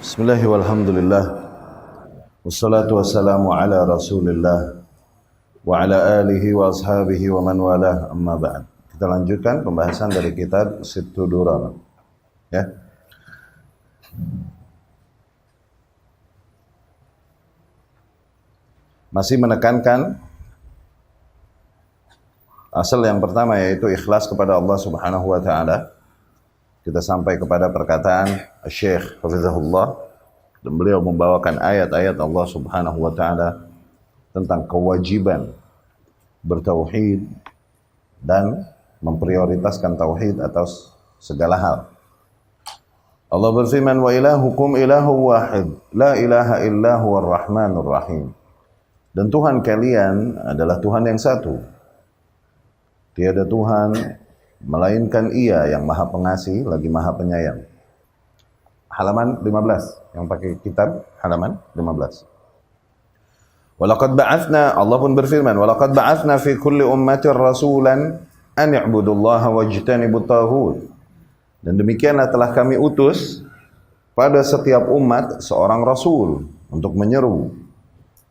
Bismillah walhamdulillah wassalatu wassalamu ala rasulillah wa ala alihi wa ashabihi wa man walah amma ba'd. Kita lanjutkan pembahasan dari kitab Sittu Durar, ya. Masih menekankan asal yang pertama, yaitu ikhlas kepada Allah Subhanahu wa taala. Kita sampai kepada perkataan Syekh Hafizahullah, dan beliau membawakan ayat-ayat Allah Subhanahu wa taala tentang kewajiban bertauhid dan memprioritaskan tauhid atas segala hal. Allah berfirman, wa ilahukum ilahu wahid, la ilaha illa huwar rahmanur rahim. Dan Tuhan kalian adalah Tuhan yang satu. Tiada Tuhan melainkan Ia yang Maha Pengasih lagi Maha Penyayang. Halaman 15, yang pakai kitab halaman 15. Walaqad ba'atsna, Allah pun berfirman, walaqad ba'atsna fi kulli ummatin rasulan an i'budullaha wajtanibut taghut. Dan demikianlah telah kami utus pada setiap umat seorang rasul untuk menyeru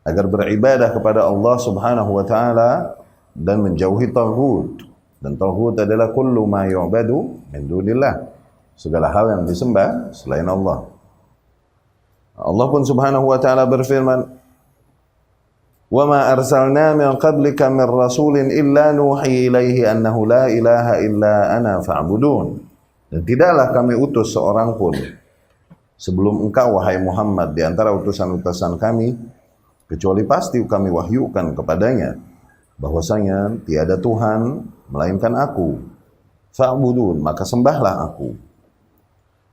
agar beribadah kepada Allah Subhanahu wa taala dan menjauhi taghut. Dan taghut adalah kullu ma yu'badu min dunillah, segala hal yang disembah selain Allah. Allah pun Subhanahu wa taala berfirman, wa ma arsalna min qablika min rasulin illa nuhi ilaihi annahu la ilaha illa ana fa'budun. Dan tidaklah kami utus seorang pun sebelum engkau, wahai Muhammad, di antara utusan-utusan kami, kecuali pasti kami wahyukan kepadanya bahwasanya tiada Tuhan melainkan aku. Fa'budun, maka sembahlah aku.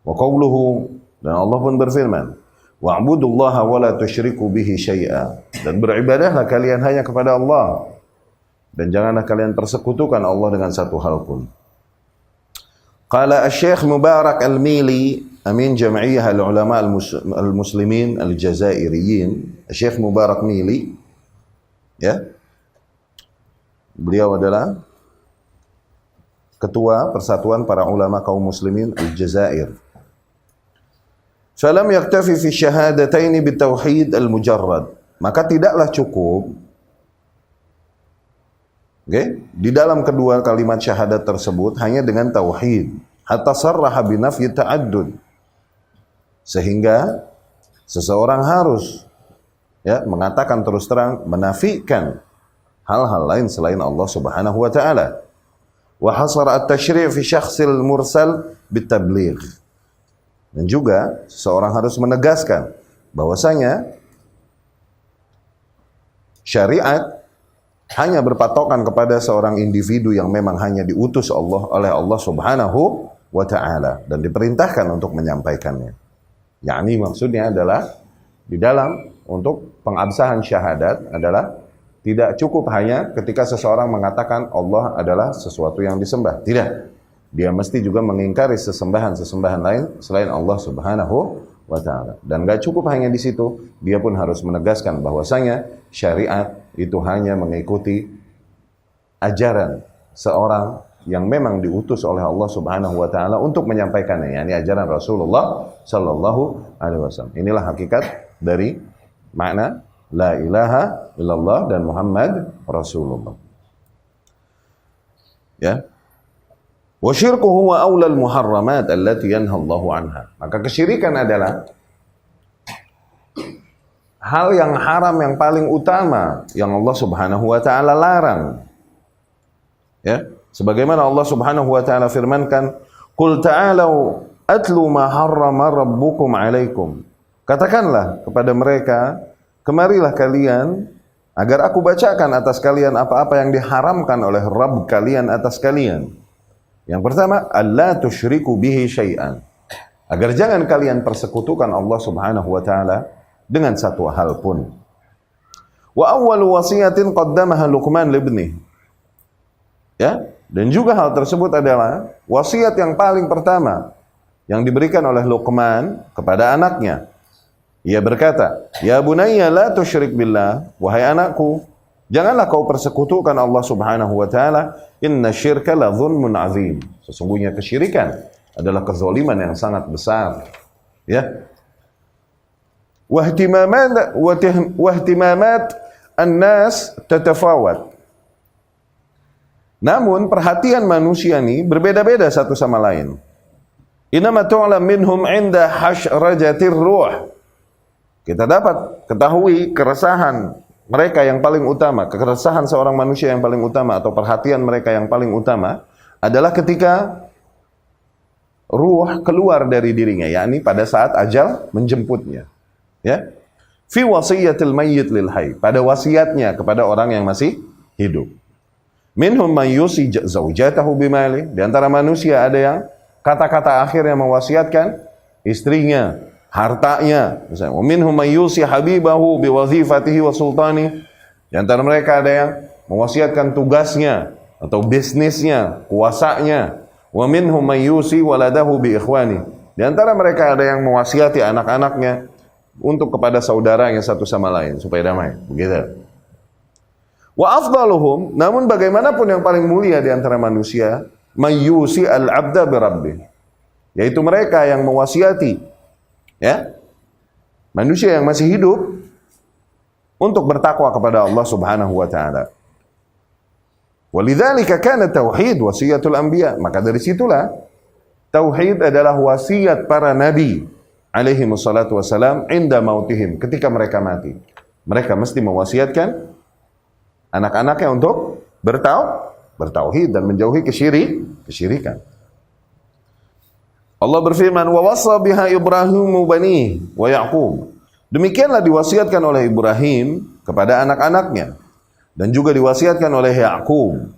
Wa qawluhu, dan Allah pun berfirman, wa'budullaha wa la tusyriku bihi syai'a. Dan beribadahlah kalian hanya kepada Allah, dan janganlah kalian persekutukan Allah dengan satu hal pun. Qala Asy-Syaikh Mubarak Al-Mili, amin Jam'iyyah Al-Ulama Al-Muslimin Al-Jazairiyin, Asy-Syaikh Mubarak Mili, ya. Beliau adalah ketua Persatuan Para Ulama Kaum Muslimin Al-Jazair. Falam yaktafi fi syahadataini bitauhid al-mujarrad. Maka tidaklah cukup, di dalam kedua kalimat syahadat tersebut hanya dengan tauhid. Hatta sarraha binafyi ta'addud. Sehingga seseorang harus mengatakan terus terang, menafikan hal-hal lain selain Allah Subhanahu wa taala. Wa hasara at-tasyri' fi syakhsil mursal bitabligh. Dan juga seorang harus menegaskan bahwasanya syariat hanya berpatokan kepada seorang individu yang memang hanya diutus oleh Allah Subhanahu wa taala dan diperintahkan untuk menyampaikannya. Yakni maksudnya adalah di dalam untuk pengabsahan syahadat adalah tidak cukup hanya ketika seseorang mengatakan Allah adalah sesuatu yang disembah. Tidak. Dia mesti juga mengingkari sesembahan-sesembahan lain selain Allah Subhanahu wa taala. Dan gak cukup hanya di situ, dia pun harus menegaskan bahwasanya syariat itu hanya mengikuti ajaran seorang yang memang diutus oleh Allah Subhanahu wa taala untuk menyampaikannya, yakni ajaran Rasulullah sallallahu alaihi wasallam. Inilah hakikat dari makna la ilaha illallah dan Muhammad Rasulullah. Ya. Wa syirku huwa aulal muharramat allati yanha Allahu anha. Maka kesyirikan adalah hal yang haram yang paling utama yang Allah Subhanahu wa taala larang. Ya, sebagaimana Allah Subhanahu wa taala firmankan, "Qul ta'alu atlu ma harrama rabbukum 'alaikum." Katakanlah kepada mereka, kemarilah kalian agar aku bacakan atas kalian apa-apa yang diharamkan oleh Rabb kalian atas kalian. Yang pertama, alla tusyriku bihi syai'an. Agar jangan kalian persekutukan Allah Subhanahu wa taala dengan satu hal pun. Wa awwalu wasiyatin qaddamaha Luqman libnih. Ya, dan juga hal tersebut adalah wasiat yang paling pertama yang diberikan oleh Luqman kepada anaknya. Ia berkata, "Ya bunayya la tusyrik billah." Wahai anakku, janganlah kau persekutukan Allah Subhanahu wa taala. Inna syirka la dzulmun azim. Sesungguhnya kesyirikan adalah kezaliman yang sangat besar. Ya. wahtimamat an-nas tatafawat. Namun perhatian manusia ini berbeda-beda satu sama lain. Inama tu'lam minhum 'inda hashrajatir ruh. Kita dapat ketahui keresahan mereka yang paling utama, keresahan seorang manusia yang paling utama atau perhatian mereka yang paling utama adalah ketika ruh keluar dari dirinya, yakni pada saat ajal menjemputnya. Ya. Fi wasiyatil mayyit lil hayy, pada wasiatnya kepada orang yang masih hidup. Minhum man yusi zaujatahu bimali, di antara manusia ada yang kata-kata akhir yang mewasiatkan istrinya, hartanya, misalnya. Wa minhum man yusi habibahu biwazifatihi wa sultani, di antara mereka ada yang mewasiatkan tugasnya atau bisnisnya, kuasanya. Wa minhum man yusi waladahu bi ikhwani, di antara mereka ada yang mewasiati anak-anaknya untuk kepada saudaranya satu sama lain supaya damai, begitu. Wa afdaluhum, namun bagaimanapun yang paling mulia di antara manusia, mayyusi al-'abda bi rabbih, yaitu mereka yang mewasiati, ya, manusia yang masih hidup untuk bertakwa kepada Allah Subhanahu wa taala. Walidzalika kana tauhid wasiyatul anbiya, maka dari situlah tauhid adalah wasiat para nabi alaihi wassalatu wassalam inda mautihim, ketika mereka mati. Mereka mesti mewasiatkan anak-anaknya untuk bertauhid dan menjauhi kesyirikan. Allah berfirman, wa wassa biha Ibrahimu bani wa Yaqub. Demikianlah diwasiatkan oleh Ibrahim kepada anak-anaknya dan juga diwasiatkan oleh Yaqub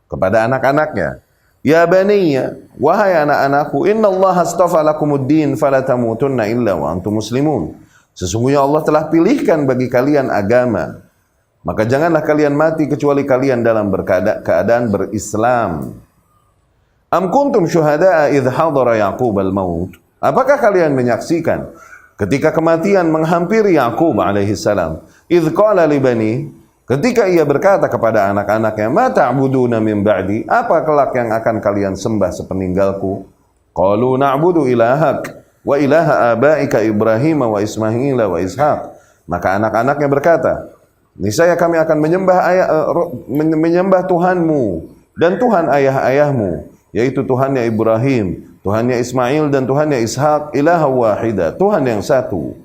kepada anak-anaknya. Ya baniya, wahai anak-anakku, innallaha astafa lakumuddin fala tamutunna illa wa antum muslimun. Sesungguhnya Allah telah pilihkan bagi kalian agama, maka janganlah kalian mati kecuali kalian dalam keadaan berislam. Am kuntum syuhada'a idh hadara Yaqub al-maut. Apakah kalian menyaksikan ketika kematian menghampiri Yaqub alaihi salam? Idh qala li bani, ketika ia berkata kepada anak-anaknya, ma ta'buduna min ba'di, apa kelak yang akan kalian sembah sepeninggalku? Qalu na'budu ilahak wa ilaha abaika Ibrahim wa Ismail wa Ishaq. Maka anak-anaknya berkata, niscaya kami akan menyembah Tuhanmu dan Tuhan ayah-ayahmu, yaitu Tuhannya Ibrahim, Tuhannya Ismail dan Tuhannya Ishaq, ilaha wahida, Tuhan yang satu.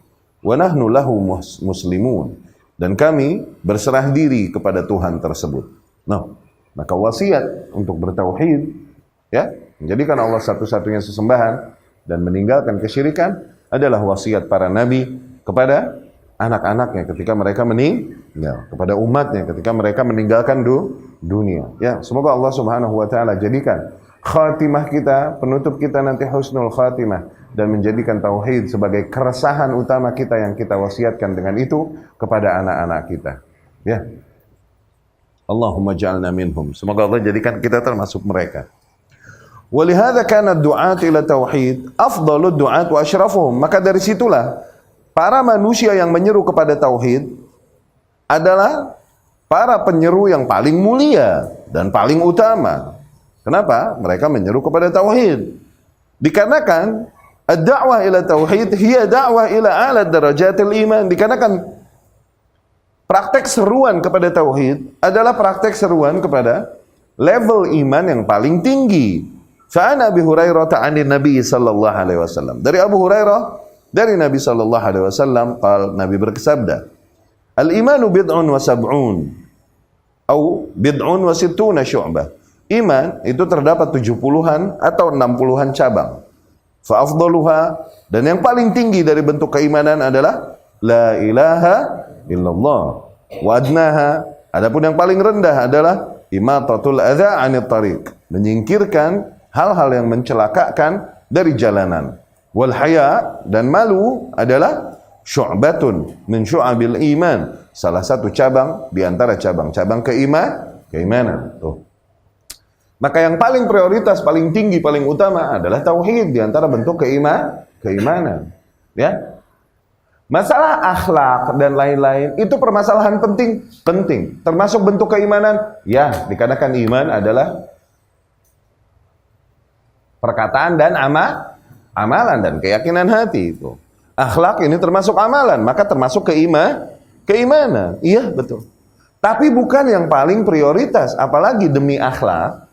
Wa nahnu lahu muslimun, dan kami berserah diri kepada Tuhan tersebut. Nah, maka wasiat untuk bertauhid, ya, menjadikan Allah satu-satunya sesembahan dan meninggalkan kesyirikan adalah wasiat para nabi kepada anak-anaknya ketika mereka meninggal, kepada umatnya ketika mereka meninggalkan dunia. Ya, semoga Allah Subhanahu wa taala jadikan khatimah kita, penutup kita nanti husnul khatimah, dan menjadikan tauhid sebagai keresahan utama kita yang kita wasiatkan dengan itu kepada anak-anak kita. Ya. Allahumma ja'alna minhum. Semoga Allah jadikan kita termasuk mereka. Walihada kana du'at ila tauhid afdalud du'at wa asyrafuhum. Maka dari situlah para manusia yang menyeru kepada tauhid adalah para penyeru yang paling mulia dan paling utama. Kenapa? Mereka menyeru kepada tauhid. Dikarenakan ad-da'wah ila tauhid hiya da'wah ila a'la darajatil iman. Dikarenakan praktek seruan kepada tauhid adalah praktek seruan kepada level iman yang paling tinggi. Fa'an Abi Hurairah ta'anin Nabi sallallahu alaihi wasallam. Dari Abu Hurairah, dari Nabi sallallahu alaihi wasallam, Nabi bersabda, al-imanu bid'un wa sab'un atau bid'un wa sittuna syu'bah. Iman itu terdapat 70-an atau 60-an cabang. Fa afdaluha, dan yang paling tinggi dari bentuk keimanan adalah la ilaha illallah. Wa adnaha, adapun yang paling rendah adalah imatatul adza 'anit tariq, menyingkirkan hal-hal yang mencelakakan dari jalanan. Wal haya, dan malu adalah syu'batun min syu'abil iman, salah satu cabang di antara cabang-cabang keimanan. Tuh. Maka yang paling prioritas, paling tinggi, paling utama adalah tauhid di antara bentuk keimanan. Ya. Masalah akhlak dan lain-lain itu permasalahan penting. Termasuk bentuk keimanan. Ya, dikarenakan iman adalah perkataan dan amalan dan keyakinan hati itu. Akhlak ini termasuk amalan, maka termasuk keimanan. Iya, betul. Tapi bukan yang paling prioritas, apalagi demi akhlak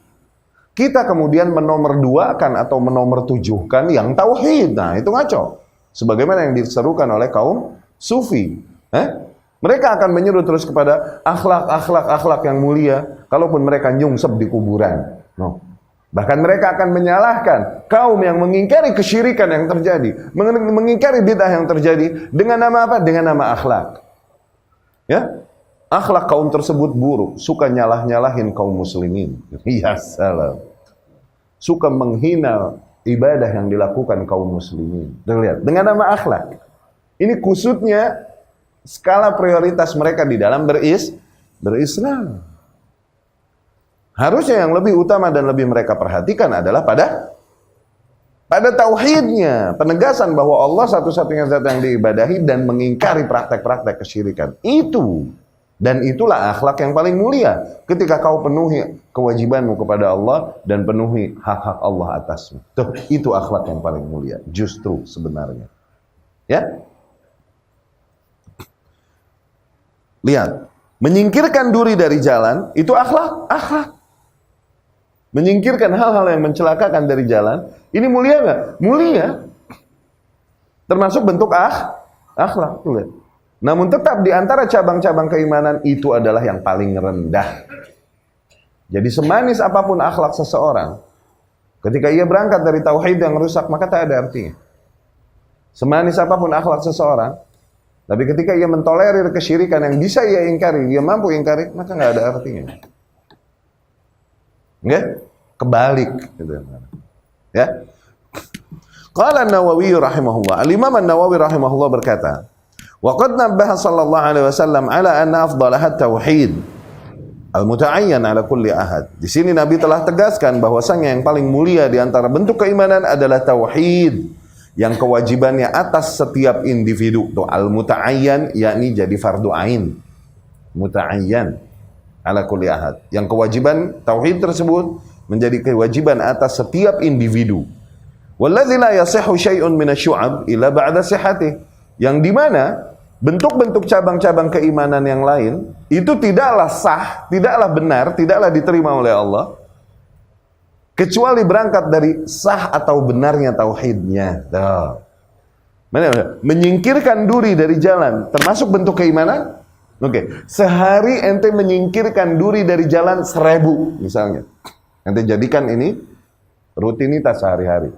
kita kemudian menomorduakan atau menomortujuhkan yang tauhid. Nah, itu ngaco. Sebagaimana yang diserukan oleh kaum sufi. Mereka akan menyuruh terus kepada akhlak yang mulia, kalaupun mereka nyungsep di kuburan. No. Bahkan mereka akan menyalahkan kaum yang mengingkari kesyirikan yang terjadi, mengingkari bid'ah yang terjadi dengan nama apa? Dengan nama akhlak. Ya, akhlak kaum tersebut buruk, suka nyalah-nyalahin kaum muslimin. Ya salam. Suka menghina ibadah yang dilakukan kaum muslimin. Lihat, dengan nama akhlak. Ini kusutnya skala prioritas mereka di dalam berislam. Harusnya yang lebih utama dan lebih mereka perhatikan adalah pada tauhidnya, penegasan bahwa Allah satu-satunya zat yang diibadahi dan mengingkari praktek-praktek kesyirikan. Itu dan itulah akhlak yang paling mulia ketika kau penuhi kewajibanmu kepada Allah dan penuhi hak-hak Allah atasmu. Itu akhlak yang paling mulia justru sebenarnya. Ya? Lihat, menyingkirkan duri dari jalan itu akhlak. Menyingkirkan hal-hal yang mencelakakan dari jalan, ini mulia nggak? Mulia. Termasuk bentuk akhlak. Lihat. Namun tetap di antara cabang-cabang keimanan itu adalah yang paling rendah. Jadi semanis apapun akhlak seseorang, ketika ia berangkat dari tauhid yang rusak, maka tak ada artinya. Semanis apapun akhlak seseorang, tapi ketika ia mentolerir kesyirikan yang bisa ia ingkari, dia mampu ingkari, maka nggak ada artinya. Nggak? Kebalik gitu. Ya. Qala An-Nawawi rahimahullah. Al-Imam An-Nawawi rahimahullah berkata, "Wa qad nabbaha sallallahu alaihi wasallam ala anna afdalaha tauhid al-muta'ayyan ala kulli ahad." Di sini Nabi telah tegaskan bahwasanya yang paling mulia di antara bentuk keimanan adalah tauhid yang kewajibannya atas setiap individu. Tuh al-muta'ayyan yakni jadi fardu ain. Muta'ayyan ala kulli ahad. Yang kewajiban tauhid tersebut menjadi kewajiban atas setiap individu. Walladzi la yasihhu syai'un minasyu'ab illa ba'da sihhatih. Yang di mana bentuk-bentuk cabang-cabang keimanan yang lain itu tidaklah sah, tidaklah benar, tidaklah diterima oleh Allah kecuali berangkat dari sah atau benarnya tauhidnya. Menyingkirkan duri dari jalan termasuk bentuk keimanan? Oke, sehari ente menyingkirkan duri dari jalan 1000 misalnya. Ente jadikan ini rutinitas sehari-hari.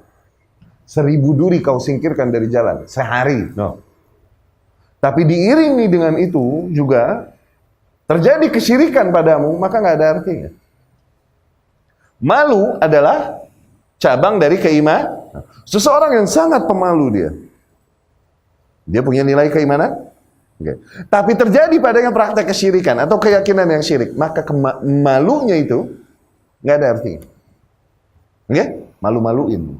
1000 duri kau singkirkan dari jalan sehari. No. Tapi diiringi dengan itu juga terjadi kesyirikan padamu, maka nggak ada artinya. Malu adalah cabang dari keimanan. Seseorang yang sangat pemalu dia punya nilai keimanan. Okay. Tapi terjadi padanya praktek kesyirikan atau keyakinan yang syirik, maka malunya itu nggak ada artinya. Okay? Malu-maluin.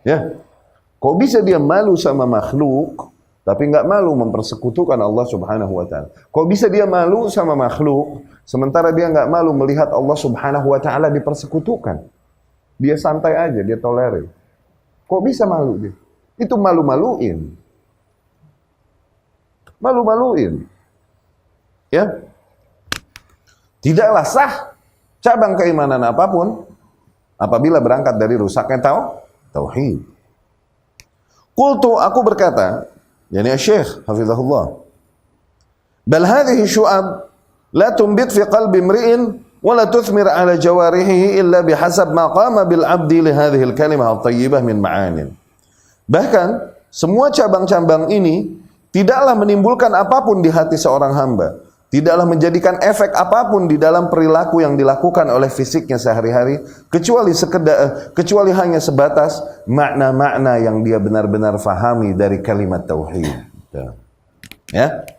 Ya, kok bisa dia malu sama makhluk, tapi nggak malu mempersekutukan Allah Subhanahu Wa Taala? Kok bisa dia malu sama makhluk, sementara dia nggak malu melihat Allah Subhanahu Wa Taala dipersekutukan? Dia santai aja, dia tolerir. Kok bisa malu dia? Itu malu-maluin. Malu-maluin. Ya. Tidaklah sah cabang keimanan apapun apabila berangkat dari rusaknya tauhid. Qultu, aku berkata, yani Syekh hafizahullah, bal hadhihi syu'ab la tumbit fi qalbi imri'in wa la tuthmir ala jawarihi illa bihasab ma qama bil 'abdi li hadhihi al kalimah at-thayyibah min ma'anin. Bahkan semua cabang-cabang ini tidaklah menimbulkan apapun di hati seorang hamba, tidaklah menjadikan efek apapun di dalam perilaku yang dilakukan oleh fisiknya sehari-hari, kecuali hanya sebatas makna-makna yang dia benar-benar fahami dari kalimat tauhid. Ya.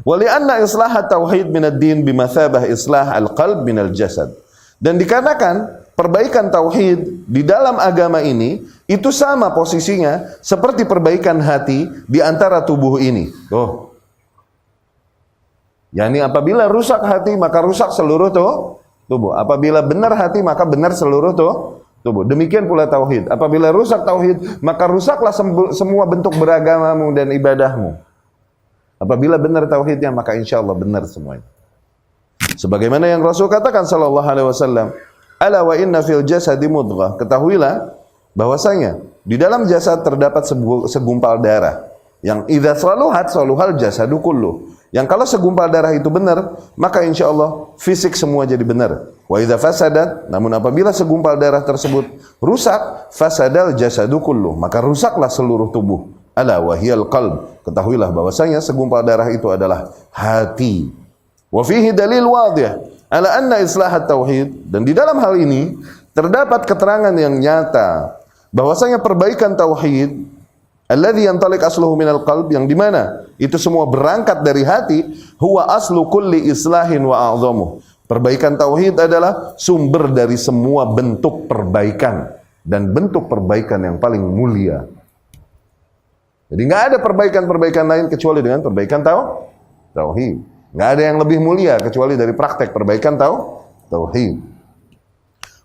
Walianna islah tauhid min ad-din bimathabah islah al-qalb min al-jasad. Dan dikarenakan perbaikan tauhid di dalam agama ini itu sama posisinya seperti perbaikan hati di antara tubuh ini. Yani apabila rusak hati maka rusak seluruh tubuh. Apabila benar hati maka benar seluruh tubuh. Demikian pula tauhid. Apabila rusak tauhid, maka rusaklah semua bentuk beragamamu dan ibadahmu. Apabila benar tauhidnya, maka insya Allah benar semuanya. Sebagaimana yang Rasul katakan sallallahu alaihi wasallam, "Ala wa inna fil jasadi mudghah." Ketahuilah bahwasanya di dalam jasad terdapat segumpal darah yang idza saluhat saluhal jasadu kullu. Yang kalau segumpal darah itu benar, maka insya Allah fisik semua jadi benar. Wa idza fasadat, namun apabila segumpal darah tersebut rusak, fasadal jasadu kullu, maka rusaklah seluruh tubuh. Ala wahiyal qalb. Ketahuilah bahwasanya segumpal darah itu adalah hati. Wa fihi dalil wadih ala anna islahat tauhid, dan di dalam hal ini terdapat keterangan yang nyata bahwasanya perbaikan tauhid alladzi yantaliq asluhu minal qalb, yang dimana itu semua berangkat dari hati, huwa aslu kulli islahin wa a'zamuh. Perbaikan tauhid adalah sumber dari semua bentuk perbaikan dan bentuk perbaikan yang paling mulia. Jadi nggak ada perbaikan-perbaikan lain kecuali dengan perbaikan tauhid. Nggak ada yang lebih mulia kecuali dari praktek perbaikan tauhid.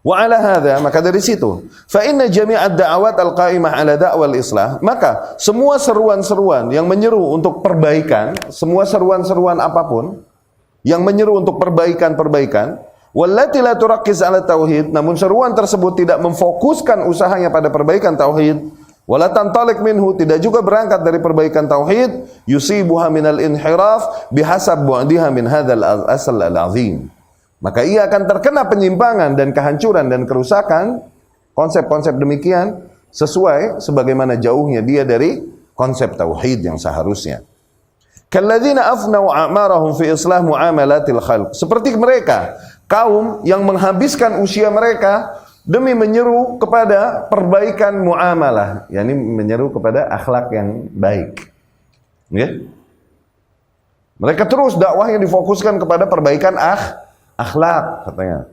Wa ala hadha, maka dari situ, fa inna jami'ad da'awat al-qa'imah ala da'wal islah, maka semua seruan-seruan yang menyeru untuk perbaikan, semua seruan-seruan apapun yang menyeru untuk perbaikan-perbaikan, wallati la turakkiz ala tauhid, namun seruan tersebut tidak memfokuskan usahanya pada perbaikan tauhid, wala tantalik minhu, tidak juga berangkat dari perbaikan tauhid, yusibuha minal inhiraf bihasab bu'diha min hadzal asal al-azim. Maka ia akan terkena penyimpangan dan kehancuran dan kerusakan konsep-konsep demikian sesuai sebagaimana jauhnya dia dari konsep tauhid yang seharusnya. Kalladzina afnau a'marahum fi islah muamalatil khalq. Seperti mereka, kaum yang menghabiskan usia mereka demi menyeru kepada perbaikan muamalah, yakni menyeru kepada akhlak yang baik. Ya? Mereka terus dakwahnya difokuskan kepada perbaikan akhlak katanya.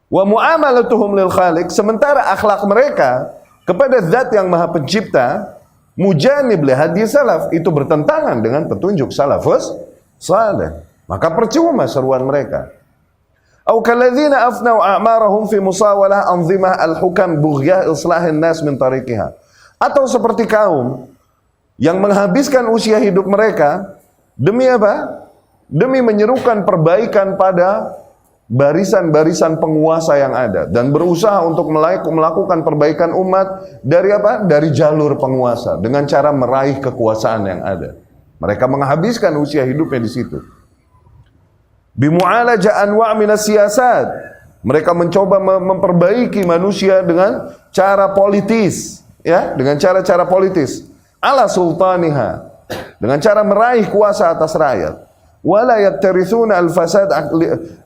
Wa muamalatuhum lil khaliq, sementara akhlak mereka kepada zat yang maha pencipta, mujanib li hadi salaf, itu bertentangan dengan petunjuk salafus salih. Maka percuma seruan mereka. Au kalladzina afnau a'marahum fi musawalah anzimah al-hukam bughyah islahin nas min tariqiha. Atau seperti kaum yang menghabiskan usia hidup mereka demi apa? Demi menyerukan perbaikan pada barisan-barisan penguasa yang ada dan berusaha untuk melakukan perbaikan umat dari apa? Dari jalur penguasa dengan cara meraih kekuasaan yang ada. Mereka menghabiskan usia hidupnya di situ. Bimu'alaja anwa' minas siyasat. Mereka mencoba memperbaiki manusia dengan cara politis, ya, dengan cara-cara politis. Ala sultaniha, dengan cara meraih kuasa atas rakyat. Wala yattarithuna al-fasad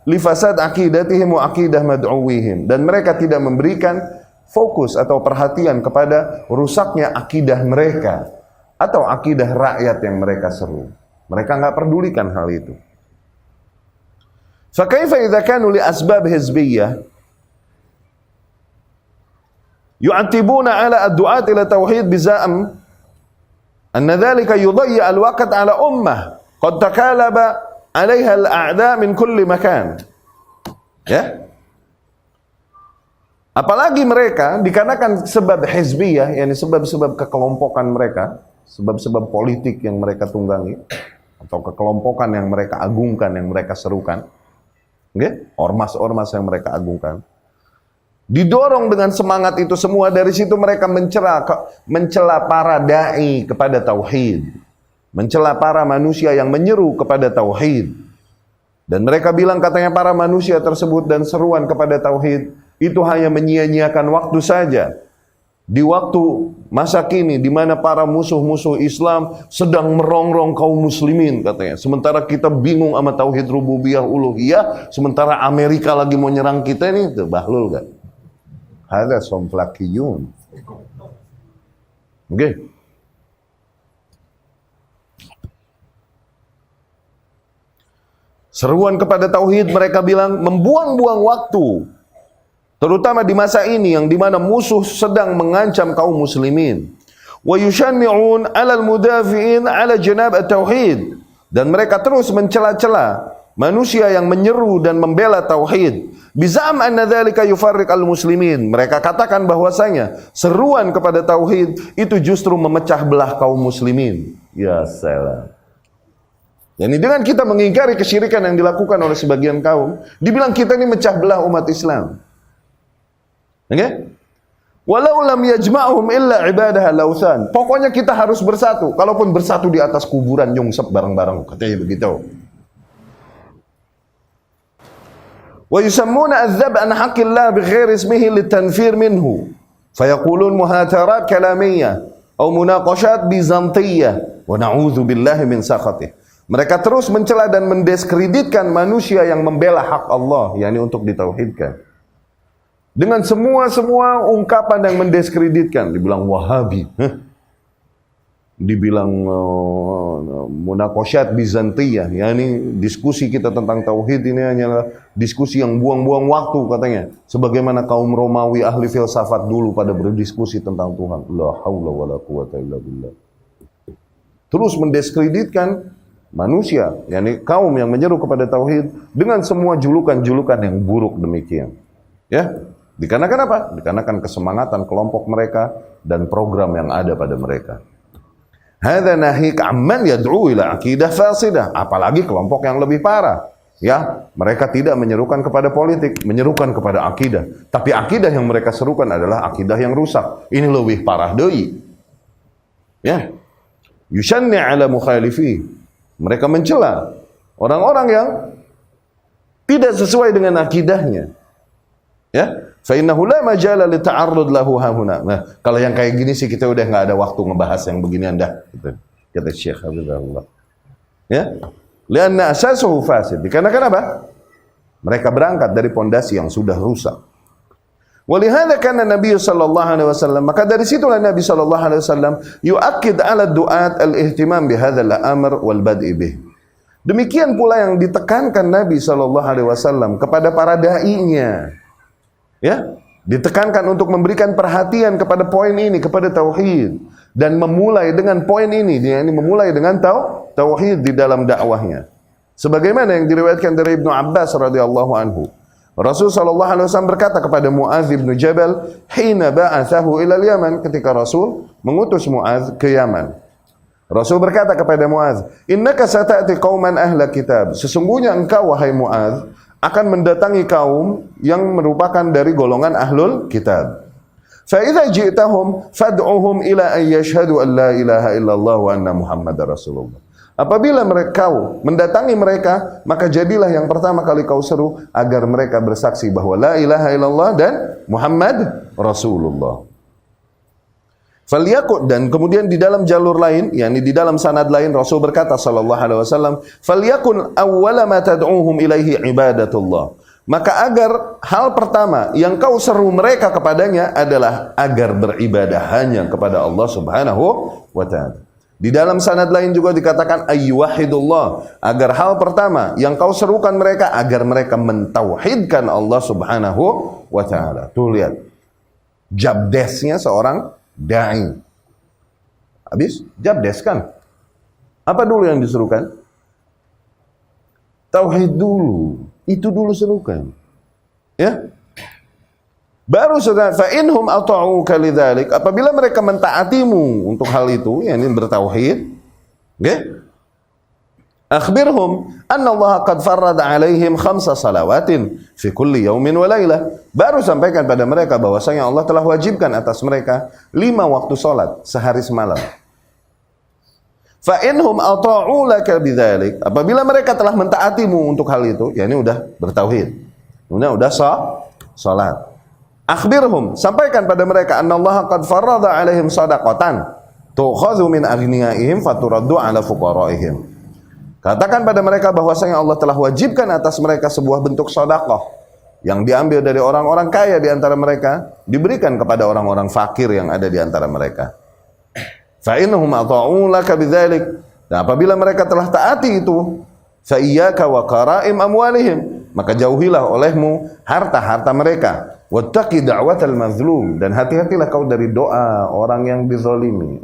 li fasad aqidatihim wa aqidah mad'uwihim, dan mereka tidak memberikan fokus atau perhatian kepada rusaknya akidah mereka atau akidah rakyat yang mereka seru. Mereka enggak pedulikan hal itu. Fa kaifa idza kanu li asbab hizbiyyah yu'atibuna ala ad-du'at ila tauhid bizam anna dhalika yudayyi al-waqt ala ummah qad takalaba 'alayha al-a'da min kulli makan. Ya. Apalagi mereka dikarenakan sebab hizbiyah, yakni sebab-sebab kekelompokan mereka, sebab-sebab politik yang mereka tunggangi atau kekelompokan yang mereka agungkan, yang mereka serukan. Okay? Ormas-ormas yang mereka agungkan, didorong dengan semangat itu semua, dari situ mereka mencela para dai kepada tauhid, mencela para manusia yang menyeru kepada tauhid, dan mereka bilang katanya para manusia tersebut dan seruan kepada tauhid itu hanya menyia-nyiakan waktu saja. Di waktu masa kini di mana para musuh-musuh Islam sedang merongrong kaum muslimin katanya. Sementara kita bingung sama tauhid rububiyah uluhiyah, sementara Amerika lagi mau nyerang kita ini, tuh bahlul kan. Hadza somplakiyun. Oke. Seruan kepada tauhid mereka bilang membuang-buang waktu. Terutama di masa ini yang dimana musuh sedang mengancam kaum muslimin. Wa yushanni'un 'alal mudafi'in 'ala janab at-tauhid, dan mereka terus mencela-cela manusia yang menyeru dan membela tauhid. Bizam anna dzalika yufarriq al-muslimin. Mereka katakan bahwasanya seruan kepada tauhid itu justru memecah belah kaum muslimin. Ya salam. Yani dengan kita mengingkari kesyirikan yang dilakukan oleh sebagian kaum, dibilang kita ini mecah belah umat Islam. Oke? Okay? Walau lam yajma'hum illa ibadah al-awthan. Pokoknya kita harus bersatu. Kalaupun bersatu di atas kuburan nyungsep bareng-bareng, katanya begitu. Wa yusammuna adzab an haqqillah bighairi ismihi litanfir minhu. Fayaqulun muhatarat kalamiyah atau munaqashat bizantiyah wa na'udzu billahi min sakhatih. Mereka terus mencela dan mendiskreditkan manusia yang membela hak Allah, yakni untuk ditauhidkan. Dengan semua ungkapan yang mendiskreditkan, dibilang Wahabi, dibilang munaqashat bizantiyah, yakni diskusi kita tentang tauhid ini hanyalah diskusi yang buang-buang waktu katanya. Sebagaimana kaum Romawi ahli filsafat dulu pada berdiskusi tentang Tuhan. La haula wala quwata illa billah. Terus mendiskreditkan manusia, yakni kaum yang menyeru kepada tauhid dengan semua julukan-julukan yang buruk demikian. Ya, dikarenakan apa? Dikarenakan kesemangatan kelompok mereka dan program yang ada pada mereka. Hadza nahik amman yad'u ila aqidah fasidah, apalagi kelompok yang lebih parah. Ya, mereka tidak menyerukan kepada politik, menyerukan kepada akidah. Tapi akidah yang mereka serukan adalah akidah yang rusak. Ini lebih parah deui. Ya. Yushanni' ala mukhalifi. Mereka mencela orang-orang yang tidak sesuai dengan akidahnya. Ya, fa innahu la majala li ta'arrud lahu hahuna. Nah, kalau yang kayak gini sih kita udah nggak ada waktu ngebahas yang beginian dah, gitu. Kata Syekh Habibullah. Ya, lianna asasuhu fasid. Dikarenakan apa? Mereka berangkat dari pondasi yang sudah rusak. Walihada kana Nabi sallallahu alaihi wasallam, maka dari situlah Nabi sallallahu alaihi wasallam yu'akkid 'ala du'at al-ihtimam bihadzal amr wal bad'i bih. Demikian pula yang ditekankan Nabi sallallahu alaihi wasallam kepada para dai-nya. Ya, ditekankan untuk memberikan perhatian kepada poin ini, kepada tauhid, dan memulai dengan poin ini, yakni memulai dengan tauhid di dalam dakwahnya. Sebagaimana yang diriwayatkan dari Ibnu Abbas radhiyallahu anhu. Rasul sallallahu alaihi wasallam berkata kepada Muadz bin Jabal, "Hina ba'athahu ila al-Yaman," ketika Rasul mengutus Muadz ke Yaman. Rasul berkata kepada Muadz, "Innaka sata'ti qauman ahla kitab." Sesungguhnya engkau wahai Muadz akan mendatangi kaum yang merupakan dari golongan ahlul kitab. Fa idza ji'tahum fad'uhum ila an yashhadu an la ilaha illallah wa anna Muhammadar Rasulullah. Apabila kau mendatangi mereka, maka jadilah yang pertama kali kau seru agar mereka bersaksi bahwa la ilaha illallah dan Muhammad Rasulullah. Falyakun, dan kemudian di dalam jalur lain, yakni di dalam sanad lain, Rasul berkata sallallahu alaihi wasallam, falyakun awwala ma tad'uhum ilaihi ibadatullah. Maka agar hal pertama yang kau seru mereka kepadanya adalah agar beribadah hanya kepada Allah Subhanahu wa taala. Di dalam sanad lain juga dikatakan ayyuhidullah, agar hal pertama yang kau serukan mereka agar mereka mentauhidkan Allah Subhanahu wa taala. Tuh lihat jabdesnya seorang dai. Habis jabdes kan? Apa dulu yang disuruhkan? Tauhid dulu. Itu dulu serukan. Ya? Baru saudara, fa inhum ata'uka lidzalik, apabila mereka mentaatimu untuk hal itu, yakni bertauhid, okay? Akhbirhum anna Allah qad farrada alaihim 5 salawatin fi kulli yaumin wa lailah. Baru sampaikan pada mereka bahwasanya Allah telah wajibkan atas mereka 5 waktu salat sehari semalam. Fa inhum ata'u laka bidzalik, apabila mereka telah mentaatimu untuk hal itu, yakni udah bertauhid, udah salat. Akhbirhum, sampaikan pada mereka annallaha qad farrada alaihim shadaqatan tu'khadhu min aghniyaihim faturaddu ala fuqaraihim. Katakan pada mereka bahwasanya Allah telah wajibkan atas mereka sebuah bentuk sedekah yang diambil dari orang-orang kaya di antara mereka, diberikan kepada orang-orang fakir yang ada di antara mereka. Fa innahum ata'u laka bidzalik. Dan apabila mereka telah taati itu, fa iyyaka wa qara'im amwalihim, maka jauhilah olehmu harta-harta mereka. Wattaqi da'watal mazlum, dan hati-hatilah kau dari doa orang yang dizalimi.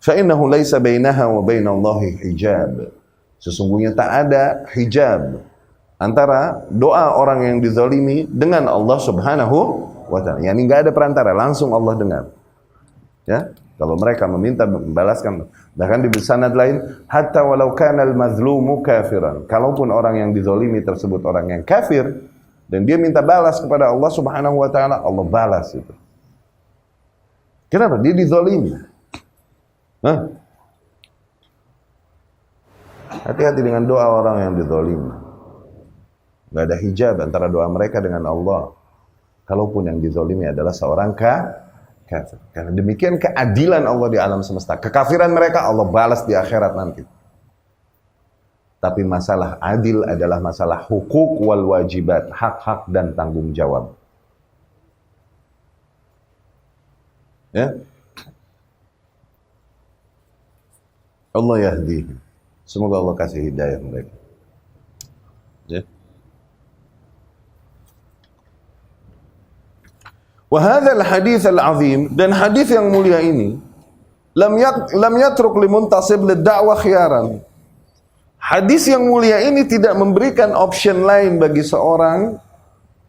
Fa innahu laisa bainaha wa bainallahi hijab. Sesungguhnya tak ada hijab antara doa orang yang dizalimi dengan Allah Subhanahu wa ta'ala. Yani nggak ada perantara, langsung Allah dengar. Ya, kalau mereka meminta membalaskan, bahkan di sanad lain, hatta walau kana al-mazlumu kafiran. Kalaupun orang yang dizalimi tersebut orang yang kafir dan dia minta balas kepada Allah Subhanahu wa ta'ala, Allah balas itu. Kenapa? Dia dizalimi. Hati-hati dengan doa orang yang dizalimi. Nggak ada hijab antara doa mereka dengan Allah. Kalaupun yang dizalimi adalah seorang kafir. Karena demikian keadilan Allah di alam semesta. Kekafiran mereka Allah balas di akhirat nanti. Tapi masalah adil adalah masalah hukuk wal wajibat, hak-hak dan tanggung jawab. Ya. Allah yahdi. Semoga Allah kasih hidayah mereka. Ya. Wa hadzal hadits al-azim, dan hadis yang mulia ini lam yatruk limuntasib lid-da'wah khiyaran. Hadis yang mulia ini tidak memberikan option lain bagi seorang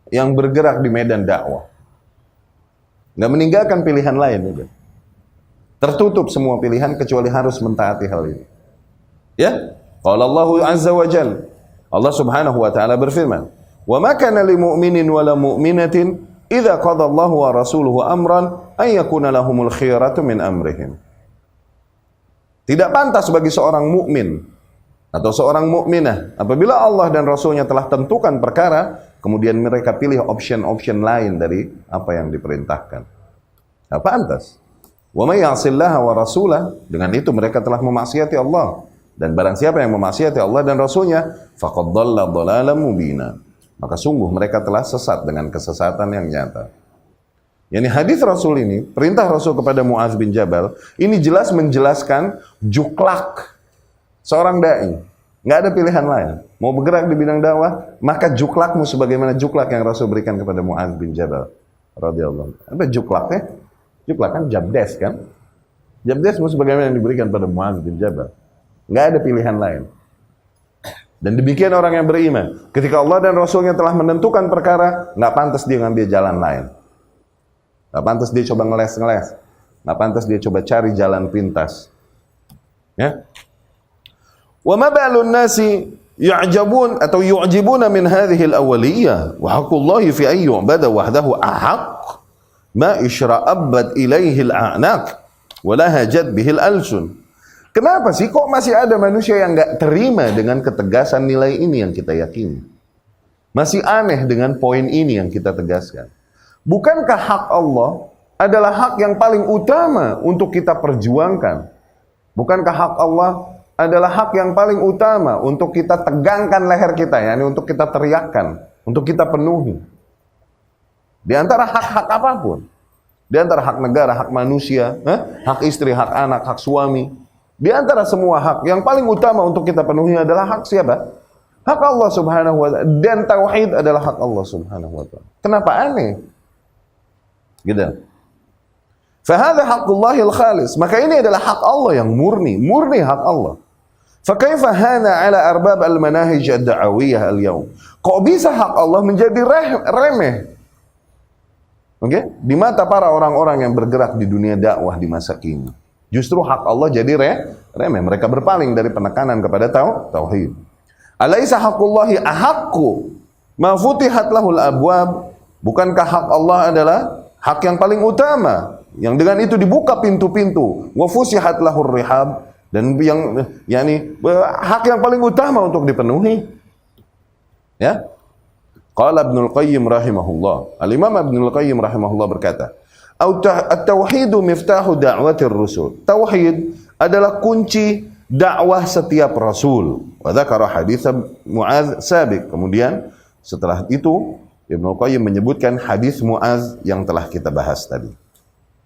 yang bergerak di medan dakwah. Enggak meninggalkan pilihan lain juga. Tertutup semua pilihan kecuali harus mentaati hal ini. Ya? Qala Allah azza wa jalla. Allah Subhanahu wa taala berfirman, "Wa ma kana lil mu'minin wa la mu'minatin idza qada Allahu wa rasuluhu amran ay yakuna lahumul khiyaratu min amrihim." Tidak pantas bagi seorang mukmin atau seorang mukminah apabila Allah dan Rasulnya telah tentukan perkara, kemudian mereka pilih option lain dari apa yang diperintahkan. Tidak pantas. Wa may ya'sillaha wa rasulah, dengan itu mereka telah memaksiati Allah. Dan barang siapa yang memaksiati Allah dan Rasulnya, faqad dhalla dhalalan mubina, maka sungguh mereka telah sesat dengan kesesatan yang nyata. Yani hadis Rasul ini, perintah Rasul kepada Mu'adz bin Jabal, ini jelas menjelaskan juklak seorang dai. Nggak ada pilihan lain. Mau bergerak di bidang dakwah, maka juklakmu sebagaimana juklak yang Rasul berikan kepada Mu'adz bin Jabal radhiyallahu. Apa juklaknya? Juklak kan jabdes kan? Jabdesmu sebagaimana yang diberikan pada Mu'adz bin Jabal. Nggak ada pilihan lain. Dan demikian orang yang beriman. Ketika Allah dan Rasulnya telah menentukan perkara, nggak pantas dia ngambil jalan lain. Nggak pantas dia coba ngeles-ngeles. Nggak pantas dia coba cari jalan pintas. Ya. Wa ma balun nasi yu'jabun atau yu'jibuna min hadhihi al-awwaliyah wa haqqullahi fi ay yu'bada wahdahu ahaq ma ishra'abat ilaihi al-a'naq wa la hajat bihi al-alsun. Kenapa sih kok masih ada manusia yang nggak terima dengan ketegasan nilai ini yang kita yakini? Masih aneh dengan poin ini yang kita tegaskan. Bukankah hak Allah adalah hak yang paling utama untuk kita perjuangkan? Bukankah hak Allah adalah hak yang paling utama untuk kita tegangkan leher kita, yakni untuk kita teriakkan, untuk kita penuhi? Di antara hak-hak apapun, di antara hak negara, hak manusia, hak istri, hak anak, hak suami, di antara semua hak yang paling utama untuk kita penuhi adalah hak siapa? Hak Allah Subhanahu wa ta'ala. Dan tauhid adalah hak Allah Subhanahu wa ta'ala. Kenapa aneh? Gitu. Fahadha haqqullahil khalis. Maka ini adalah hak Allah yang murni hak Allah. Fakaifa hana ala arbab al-manahij ad-da'awiyah al-yawm? Kok bisa hak Allah menjadi remeh? Oke? Di mata para orang-orang yang bergerak di dunia dakwah di masa kini. Justru hak Allah jadi remeh. Mereka berpaling dari penekanan kepada tauhid. Alaisa haqqullahi ahaqqu ma futihat lahul abwab? Bukankah hak Allah adalah hak yang paling utama yang dengan itu dibuka pintu-pintu, wa fusihat lahur rihab, dan yang hak yang paling utama untuk dipenuhi? Ya. Qala Ibnul Qayyim rahimahullah. Al-Imam Ibnul Qayyim rahimahullah berkata, at-tauhidu miftahu da'watir rusul. Tauhid adalah kunci dakwah setiap rasul. Wa dzakara hadits Mu'adz sabiq. Kemudian setelah itu Ibnu Qayyim menyebutkan hadis Mu'adz yang telah kita bahas tadi.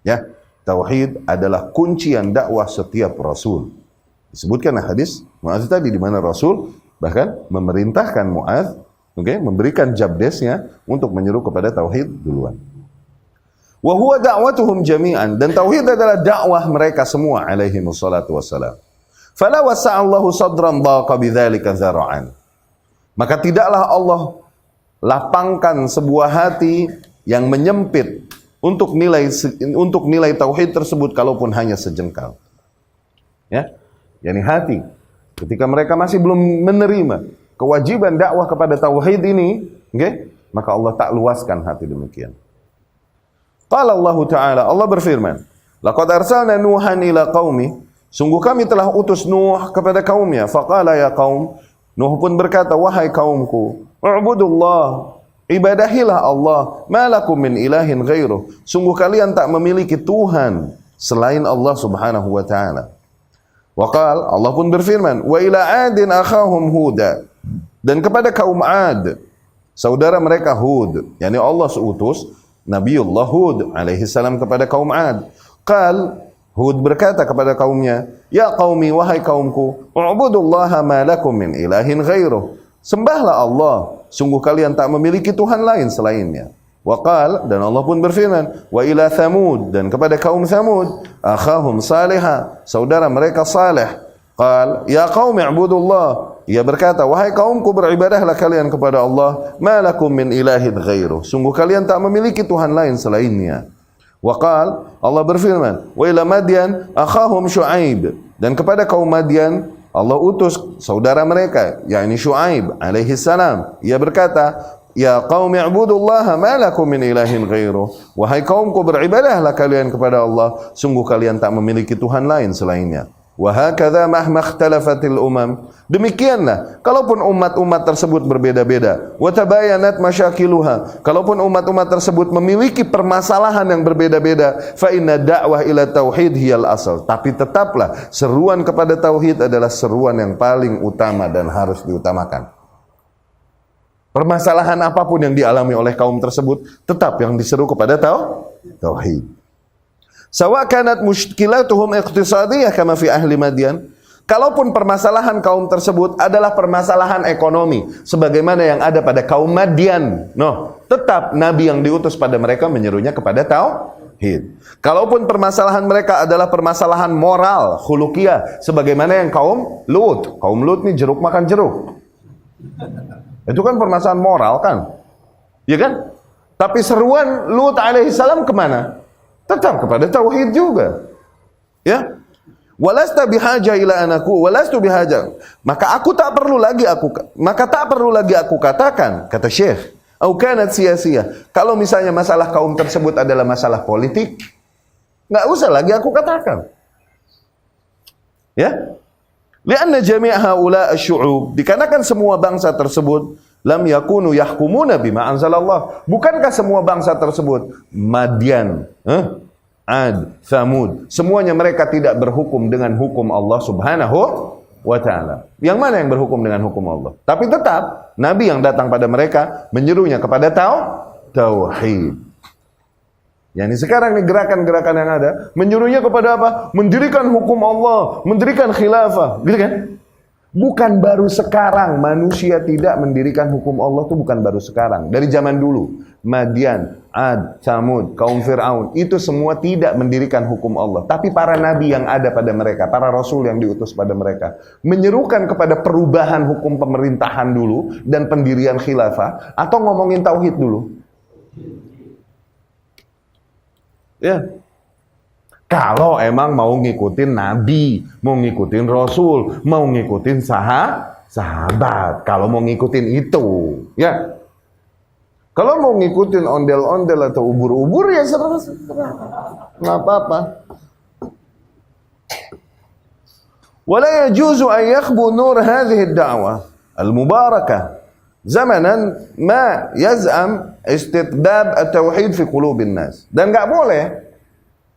Ya, tauhid adalah kuncian dakwah setiap rasul. Disebutkan hadis Mu'adz tadi di mana Rasul bahkan memerintahkan Mu'adz, memberikan jabdesnya untuk menyeru kepada tauhid duluan. Wa huwa da'watuhum jami'an, dan tauhid adalah dakwah mereka semua alaihi wassalatu wassalam. Fala wasa'allahu sadran dhaqa bidzalika dzara'an. Maka tidaklah Allah lapangkan sebuah hati yang menyempit untuk nilai tauhid tersebut kalaupun hanya sejengkal. Ya, yakni hati ketika mereka masih belum menerima kewajiban dakwah kepada tauhid ini, okay, maka Allah tak luaskan hati demikian. Qala Allah Ta'ala, Allah berfirman, laqad arsalna Nuhan ila qaumi, sungguh kami telah utus Nuh kepada kaumnya. Faqala ya qaum, Nuh pun berkata, wahai kaumku, u'budullah, ibadahilah Allah, ma lakum min ilahin ghairuh, sungguh kalian tak memiliki Tuhan selain Allah Subhanahu wa Ta'ala. Waqal, Allah pun berfirman, wa ila adin akhahum huda, dan kepada kaum Ad, saudara mereka Hud, yakni Allah seutus Nabiullah Hud alaihi salam kepada kaum Ad. Qal, Hud berkata kepada kaumnya, ya qaumi, wahai kaumku, u'budullaha ma lakum min ilahin ghairuh, sembahlah Allah, sungguh kalian tak memiliki Tuhan lain selainnya. Waqal, dan Allah pun berfirman, wa ila Thamud, dan kepada kaum Thamud, akhahum Salihah, saudara mereka Saleh. Qal, ya qaumi i'budullah, ia berkata, wahai kaumku, beribadahlah kalian kepada Allah, ma lakum min ilahin ghairuh, sungguh kalian tak memiliki Tuhan lain selainnya. Waqal, Allah berfirman, wa ila Madyan akhahum Syuaib, dan kepada kaum Madyan Allah utus saudara mereka, yakni Syuaib alaihi salam. Ia berkata, ya qaumi i'budullaha ma lakum min ilahin ghairuh, wahai kaumku, beribadahlah kalian kepada Allah, sungguh kalian tak memiliki Tuhan lain selainnya. Wa hakadha mahma ikhtalafatil umam, demikianlah kalaupun umat-umat tersebut berbeda-beda, wa tabayanat masyakiluha, kalaupun umat-umat tersebut memiliki permasalahan yang berbeda-beda, fa inna da'wah ila tauhid hiyal asal, tapi tetaplah seruan kepada tauhid adalah seruan yang paling utama dan harus diutamakan. Permasalahan apapun yang dialami oleh kaum tersebut, tetap yang diseru kepada tauhid. Sawa kanat mushkilatuhum iqtisadiyah kama fi ahli Madyan, kalaupun permasalahan kaum tersebut adalah permasalahan ekonomi sebagaimana yang ada pada kaum Madyan, tetap Nabi yang diutus pada mereka menyerunya kepada tauhid. Kalaupun permasalahan mereka adalah permasalahan moral, khuluqiyah, sebagaimana yang kaum Lut ini jeruk makan jeruk. Itu kan permasalahan moral kan? Ya kan? Tapi seruan Lut alaihi salam kemana? Tetap kepada tauhid juga. Ya. Walasta bihaja ila anaku, walastu bihaja. Maka tak perlu lagi aku katakan, kata Syekh, au kanat siyasiyah. Kalau misalnya masalah kaum tersebut adalah masalah politik, enggak usah lagi aku katakan. Ya. Lianna jami' haula asy-syu'ub, dikarenakan semua bangsa tersebut lam yakunu yahkumuna bima anzalallah. Bukankah semua bangsa tersebut, Madyan, Ad, Thamud, semuanya mereka tidak berhukum dengan hukum Allah Subhanahu wa Ta'ala. Yang mana yang berhukum dengan hukum Allah? Tapi tetap Nabi yang datang pada mereka menyerunya kepada tauhid. Yani sekarang nih gerakan-gerakan yang ada menyuruhnya kepada apa? Mendirikan hukum Allah, mendirikan khilafah, gitu kan? Bukan baru sekarang manusia tidak mendirikan hukum Allah, itu bukan baru sekarang. Dari zaman dulu, Madyan, Ad, Thamud, kaum Fir'aun, itu semua tidak mendirikan hukum Allah. Tapi para nabi yang ada pada mereka, para rasul yang diutus pada mereka, menyerukan kepada perubahan hukum pemerintahan dulu dan pendirian khilafah, atau ngomongin tauhid dulu. Ya. Kalau emang mau ngikutin Nabi, mau ngikutin Rasul, mau ngikutin sahabat, kalau mau ngikutin itu, ya. Kalau mau ngikutin ondel-ondel atau ubur-ubur, ya serah, nggak apa-apa. Wala yajuzu an yakhbu nur hadhihi ad-da'wah al-mubarakah zamanan ma yaz'am istitbab at-tauhid fi qulubin nas. Dan nggak boleh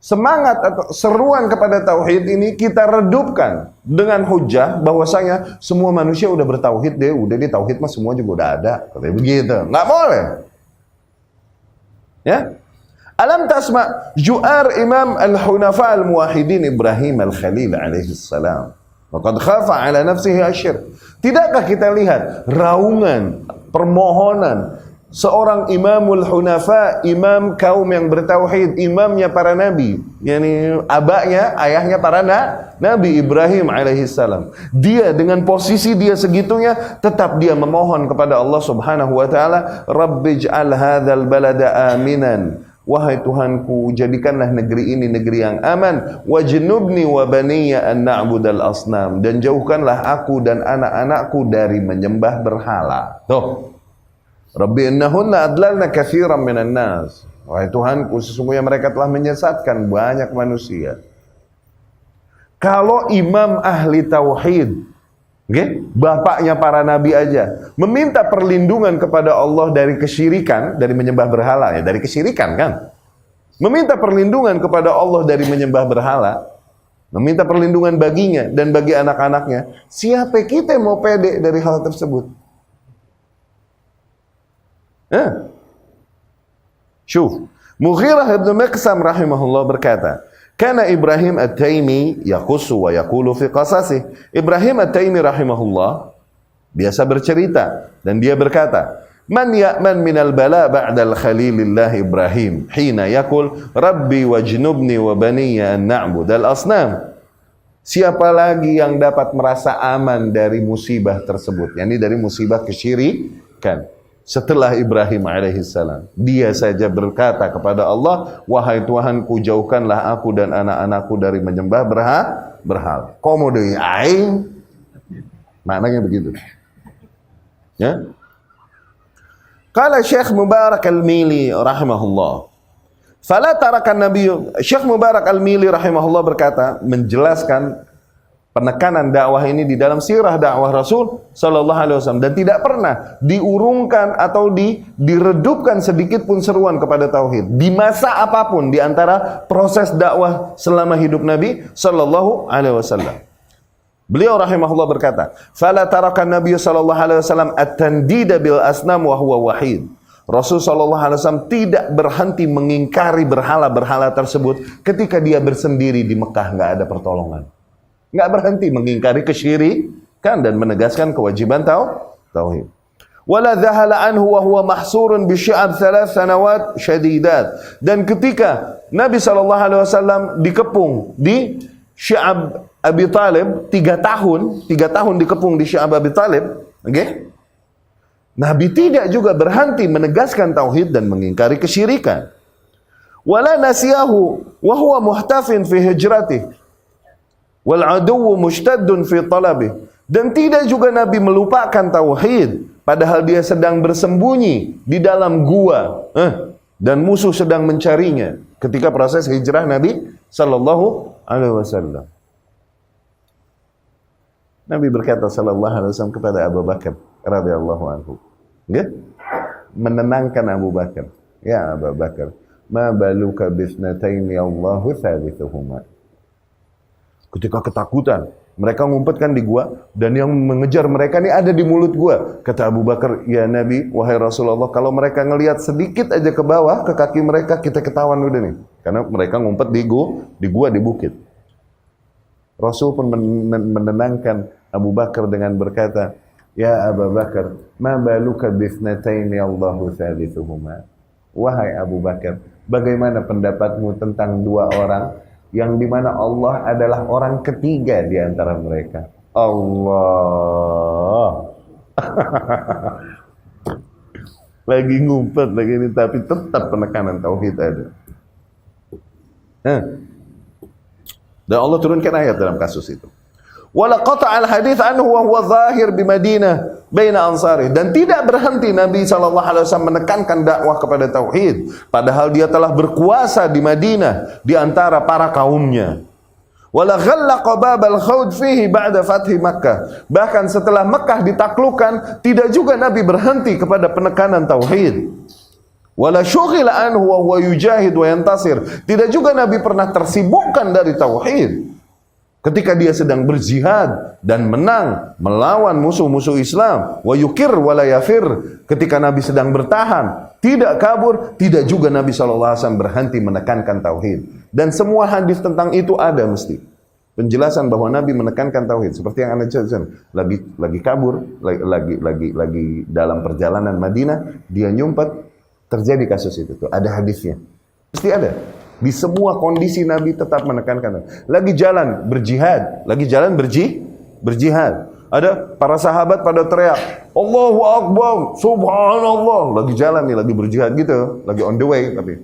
semangat atau seruan kepada tauhid ini kita redupkan dengan hujah bahwasanya semua manusia udah bertauhid deh, udah di tauhid mah semua juga udah ada, kayak begitu. Nggak boleh. Ya? Alam tasma ju'ar Imam al-Hunafa al-Muwahhidin Ibrahim al-Khalil alaihi salam. Waqad khafa ala nafsihi asyirk. Tidakkah kita lihat raungan, permohonan seorang imamul hunafa, imam kaum yang bertauhid, imamnya para nabi, yakni abahnya, ayahnya para nabi Ibrahim alaihissalam. Dia dengan posisi dia segitunya tetap dia memohon kepada Allah Subhanahu wa taala, Rabbij'al hadzal balada aminan. Wahai Tuhanku, jadikanlah negeri ini negeri yang aman. Wajnubni wa baniya an na'budal asnam, dan jauhkanlah aku dan anak-anakku dari menyembah berhala. Tuh. Rabbi innahunna adlalna katsiran minan nas. Wahai Tuhanku, sesungguhnya mereka telah menyesatkan banyak manusia. Kalau imam ahli tauhid, okay, bapaknya para nabi aja, meminta perlindungan kepada Allah dari kesyirikan, dari menyembah berhala, ya dari kesyirikan kan. Meminta perlindungan kepada Allah dari menyembah berhala, meminta perlindungan baginya dan bagi anak-anaknya. Siapa kita mau pede dari hal tersebut? Syuf, Mughirah ibn Miqsam rahimahullah berkata, Kana Ibrahim at-Taimi yaqussu wa yaqulu fi qasasih. Ibrahim at-Taimi rahimahullah biasa bercerita dan dia berkata, Man ya'man minal bala ba'dal khalilillah Ibrahim hina yaqul Rabbi wajnubni wa baniya an na'budal asnam. Siapa lagi yang dapat merasa aman dari musibah tersebut, yakni dari musibah kesyirikan, setelah Ibrahim alaihissalam? Dia saja berkata kepada Allah, wahai Tuhanku, jauhkanlah aku dan anak-anakku dari menyembah berhala. Komo deui aing. Maknanya begitu. Ya. Qala Syekh Mubarak Al-Mili rahimahullah. Fala tarakan Nabi, Syekh Mubarak Al-Mili rahimahullah berkata, menjelaskan penekanan dakwah ini di dalam sirah dakwah Rasul sallallahu alaihi wasallam, dan tidak pernah diurungkan atau diredupkan sedikit pun seruan kepada tauhid di masa apapun di antara proses dakwah selama hidup Nabi sallallahu alaihi wasallam. Beliau rahimahullah berkata, "Fala tarakan Nabi sallallahu alaihi wasallam at-tandida bil asnam wa huwa wahid." Rasul sallallahu alaihi wasallam tidak berhenti mengingkari berhala-berhala tersebut ketika dia bersendiri di Mekah, enggak ada pertolongan. Nggak berhenti mengingkari kesyirikan dan menegaskan kewajiban tauhid. Wala dhahala anhu wa huwa mahsurun bi syi'ab 3 sanawat syadidat. Dan ketika Nabi sallallahu alaihi wasallam dikepung di Syi'ab Abi Talib 3 tahun dikepung di Syi'ab Abi Talib, okay? Nabi tidak juga berhenti menegaskan tauhid dan mengingkari kesyirikan. Wala nasiyahu wa huwa muhtafin fi hijratih. Wal aduwwu mushtaddun fi talabih. Dan tidak juga Nabi melupakan tauhid padahal dia sedang bersembunyi di dalam gua dan musuh sedang mencarinya ketika proses hijrah Nabi sallallahu alaihi wasallam. Nabi berkata sallallahu alaihi wasallam kepada Abu Bakar radhiyallahu anhu, ya? Menenangkan Abu Bakar, ya Abu Bakar, ma baluka bisnataini Allahu thalithuhuma. Ketika ketakutan, mereka ngumpetkan di gua, dan yang mengejar mereka ini ada di mulut gua. Kata Abu Bakar, ya Nabi, wahai Rasulullah, kalau mereka ngelihat sedikit aja ke bawah, ke kaki mereka, kita ketahuan udah nih. Karena mereka ngumpet di gua, di bukit. Rasul pun menenangkan Abu Bakar dengan berkata, ya Abu Bakar, ma baluka bifnataini Allahu thalithuhuma. Wahai Abu Bakar, bagaimana pendapatmu tentang 2 orang yang dimana Allah adalah orang ketiga di antara mereka? Allah. Lagi ngumpet lagi ini, tapi tetap penekanan tauhid ada. Dan Allah turunkan ayat dalam kasus itu. Wala qata'al hadits anhu wa huwa zahir bi Madinah baina ansari. Dan tidak berhenti Nabi sallallahu alaihi wasallam menekankan dakwah kepada tauhid padahal dia telah berkuasa di Madinah di antara para kaumnya. Wala ghallaqa babal khawd fihi ba'da fathi Makkah. Bahkan setelah Mekah ditaklukkan, tidak juga Nabi berhenti kepada penekanan tauhid. Wala syughila anhu wa huwa yujahid wa yantasir. Tidak juga Nabi pernah tersibukkan dari tauhid ketika dia sedang berjihad dan menang melawan musuh-musuh Islam. Wa yukir wa la yafir. Ketika Nabi sedang bertahan, tidak kabur, tidak juga Nabi SAW berhenti menekankan tauhid. Dan semua hadis tentang itu ada mesti. penjelasan bahwa Nabi menekankan tauhid seperti yang Anda jelaskan. Lagi kabur, lagi dalam perjalanan Madinah, dia nyumpet, terjadi kasus itu. Tuh, ada hadisnya. Pasti ada. Di semua kondisi Nabi tetap menekankan. Lagi jalan berjihad, berjihad. Ada para sahabat pada teriak, Allahu Akbar, Subhanallah. Lagi jalan nih, lagi berjihad gitu, lagi on the way. Tapi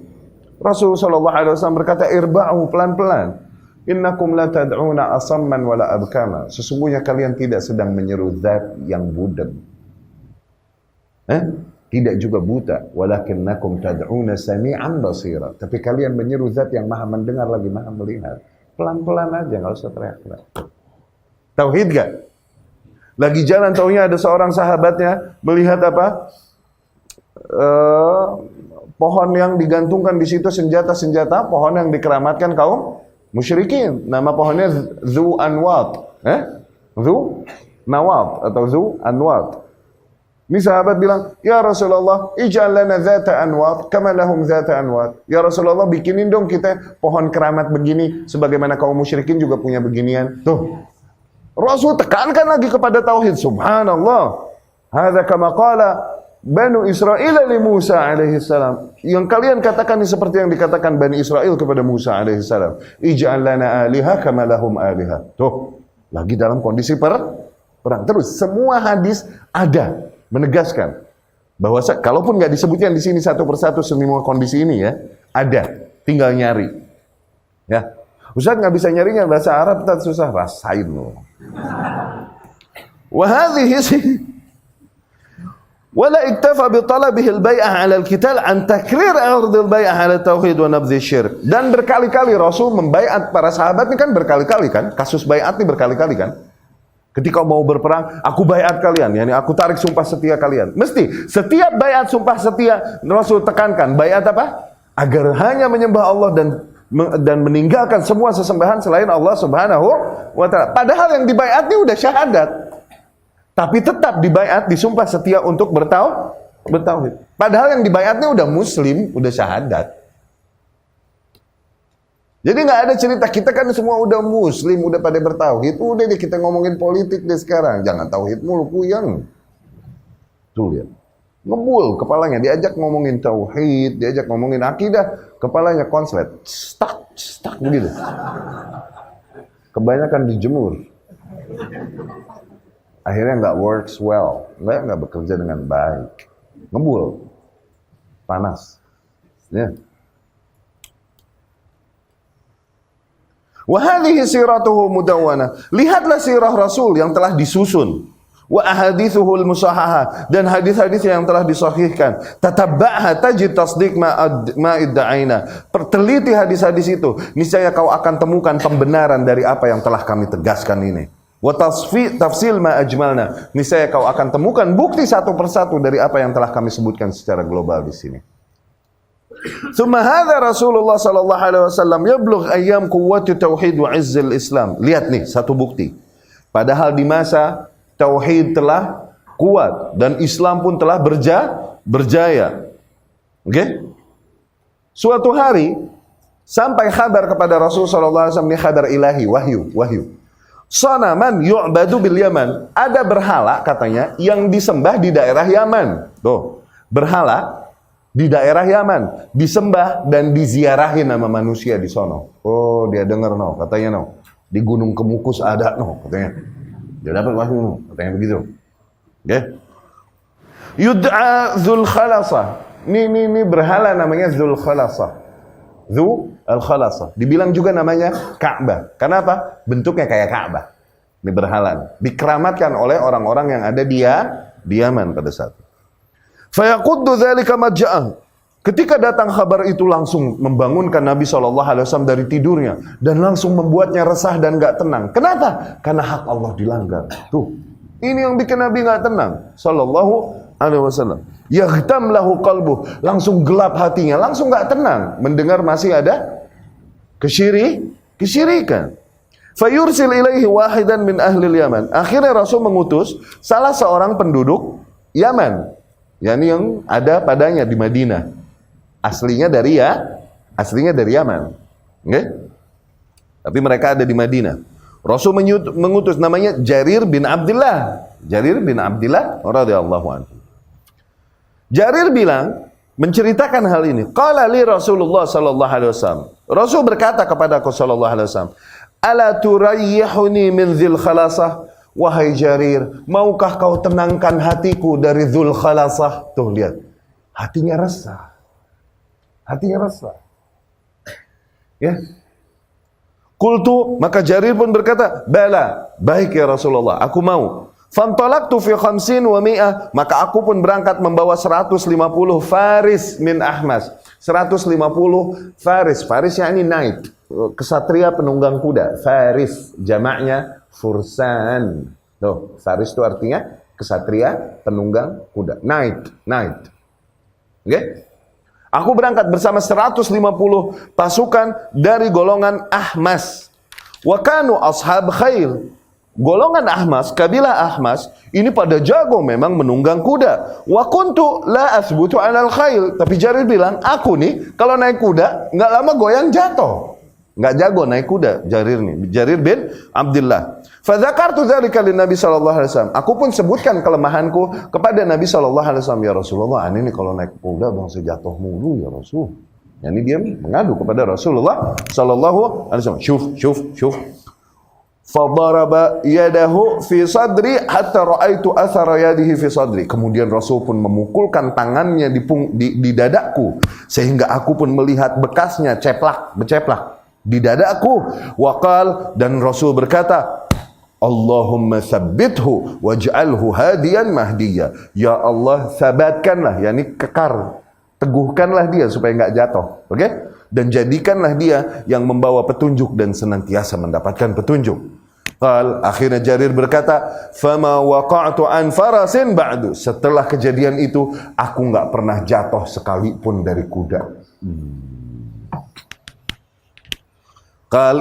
Rasulullah SAW berkata, irba'u, pelan-pelan. Innakum la tad'una asamman wala abkama. Sesungguhnya kalian tidak sedang menyeru zat yang budak. Tidak juga buta. Walakinnakum tad'una sami'an basira. Tapi kalian menyeru zat yang maha mendengar lagi maha melihat. Pelan-pelan aja, nggak usah teriak-teriak. Tauhid gak? Lagi jalan taunya ada seorang sahabatnya melihat apa? Pohon yang digantungkan di situ senjata-senjata, pohon yang dikeramatkan kaum musyrikin. Nama pohonnya Zu Anwat. Zu Nawat atau Zu Anwat. Ini sahabat bilang, ya Rasulullah, ij'al lana zata anwat kama lahum zata anwat. Ya Rasulullah, bikinin dong kita pohon keramat begini sebagaimana kaum musyrikin juga punya beginian. Tuh. Rasul tekankan lagi kepada tauhid. Subhanallah. Hadza kama qala Banu Israil li Musa alaihi salam. Yang kalian katakan ini seperti yang dikatakan Bani Israel kepada Musa alaihi salam. Ij'al lana aliha kama lahum aliha. Tuh. Lagi dalam kondisi perang. Terus semua hadis ada menegaskan bahwa kalaupun nggak disebutkan di sini satu persatu semua kondisi ini ya, ada, tinggal nyari. Ya. Ustaz nggak bisa nyarinya bahasa Arab, tak susah, rasain loh. Wa hadhihi wala iktafa bi talabihi al-bai'ah 'ala al-qital an takrir 'ard al-bai'ah 'ala tauhid wa nabdh syirk. Dan berkali-kali Rasul membaiat para sahabat ini kan berkali-kali kan, kasus baiat ini berkali-kali kan. Ketika mau berperang, aku baiat kalian, yakni aku tarik sumpah setia kalian. Mesti setiap baiat sumpah setia Rasul tekankan, baiat apa? Agar hanya menyembah Allah dan meninggalkan semua sesembahan selain Allah Subhanahu wa taala. Padahal yang dibaiat ini udah syahadat. Tapi tetap dibaiat, disumpah setia untuk bertauhid. Padahal yang dibaiatnya udah muslim, udah syahadat. Jadi nggak ada cerita kita kan semua udah muslim, udah pada bertauhid, udah deh kita ngomongin politik deh sekarang. Jangan tauhid mulu, puyeng. Tuh lihat. Ngebul kepalanya, diajak ngomongin tauhid, diajak ngomongin akidah, kepalanya konslet. Stuck begitu. Kebanyakan dijemur. Akhirnya nggak works well, nggak bekerja dengan baik. Ngebul. Panas. Ya. Wa hadhihi siratuhu mudawwana. Lihatlah sirah Rasul yang telah disusun. Wa ahadithuhul musahhaha, dan hadis-hadis yang telah disahihkan. Tatabba'ha tajid tasdiq ma idda'aina. Perteliti hadis-hadis itu, niscaya kau akan temukan pembenaran dari apa yang telah kami tegaskan ini. Wa tafsil ma ajmalna. Niscaya kau akan temukan bukti satu persatu dari apa yang telah kami sebutkan secara global di sini. Tsumma hadza Rasulullah sallallahu alaihi wasallam yablugh ayyam quwwati tauhid wa izzil Islam. Lihat nih satu bukti. Padahal di masa tauhid telah kuat dan Islam pun telah berjaya. Oke? Suatu hari sampai kabar kepada Rasul sallallahu alaihi wasallam, ini kabar ilahi, wahyu. Sanaman yu'badu bil Yaman. Ada berhala katanya yang disembah di daerah Yaman. Tuh, berhala di daerah Yaman, disembah dan diziarahi nama manusia di sono. Oh, dia dengar katanya di Gunung Kemukus ada katanya. Dia dapat wahyu katanya begitu. Oke. Yud'a Dzul Khalasah. Ini berhala namanya Dzul Khalasah. Dzul Khalasah. Dibilang juga namanya Ka'bah. Kenapa? Bentuknya kayak Ka'bah. Ini berhala. Dikeramatkan oleh orang-orang yang ada di Yaman pada saat itu. Fayaquddu dzalika majja'ah. Ketika datang kabar itu langsung membangunkan Nabi SAW dari tidurnya dan langsung membuatnya resah dan gak tenang. Kenapa? Karena hak Allah dilanggar. Tuh, ini yang bikin Nabi gak tenang. SAW. Yaghtam lahu qalbuh. Langsung gelap hatinya, langsung gak tenang mendengar masih ada kesyirikan. Fayursil ilaihi wahidan min ahlil Yaman. Akhirnya Rasul mengutus salah seorang penduduk Yaman, yakni yang ada padanya di Madinah. Aslinya dari Yaman. Okay? Tapi mereka ada di Madinah. Rasul mengutus namanya Jarir bin Abdullah. Jarir bin Abdullah radhiyallahu anhu. Jarir bilang, menceritakan hal ini. Qala li Rasulullah sallallahu alaihi wasallam. Rasul berkata kepada aku sallallahu alaihi wasallam, "Ala turayyihuni min dzil khalasah?" Wahai Jarir, maukah kau tenangkan hatiku dari dzul khalasah? Tuh lihat. Hatinya resah. Hatinya resah. Ya. Qultu, maka Jarir pun berkata, "Bala, baik ya Rasulullah, aku mau." Fantalaqtu fi 50 wa 100, maka aku pun berangkat membawa 150 faris min Ahmas. 150 faris. Faris yakni knight, kesatria penunggang kuda. Faris jamaknya fursan. Tuh, faris itu artinya kesatria penunggang kuda. Knight. Oke? Okay? Aku berangkat bersama 150 pasukan dari golongan Ahmas. Wa kanu ashab khail. Golongan Ahmas, kabilah Ahmas, ini pada jago memang menunggang kuda. Wa kuntu la asbutu 'alal khail. Tapi Jarir bilang, aku nih kalau naik kuda nggak lama goyang jatuh. Nggak jago naik kuda Jarir nih. Jarir bin Abdullah. Fadzakartu dzalika lin Nabi sallallahu alaihi wasallam. Aku pun sebutkan kelemahanku kepada Nabi sallallahu alaihi wasallam. Ya Rasulullah, ini kalau naik kuda bangsa jatuh mulu ya Rasul. Yani dia mengadu kepada Rasulullah sallallahu alaihi wasallam. Syuf. Fadaraba yadahu fi sadri hatta ra'aitu athara yadihi fi sadri. Kemudian Rasul pun memukulkan tangannya di dadaku sehingga aku pun melihat bekasnya berceplak di dadaku. Waqal, dan Rasul berkata, Allahumma tsabbithu waj'alhu hadiyan mahdiya. Ya Allah, sabatkanlah, yakni kekar, teguhkanlah dia supaya enggak jatuh. Oke? Dan jadikanlah dia yang membawa petunjuk dan senantiasa mendapatkan petunjuk. Akhirnya Jarir berkata, fama waqa'tu an farasin ba'du. Setelah kejadian itu, aku enggak pernah jatuh sekalipun dari kuda.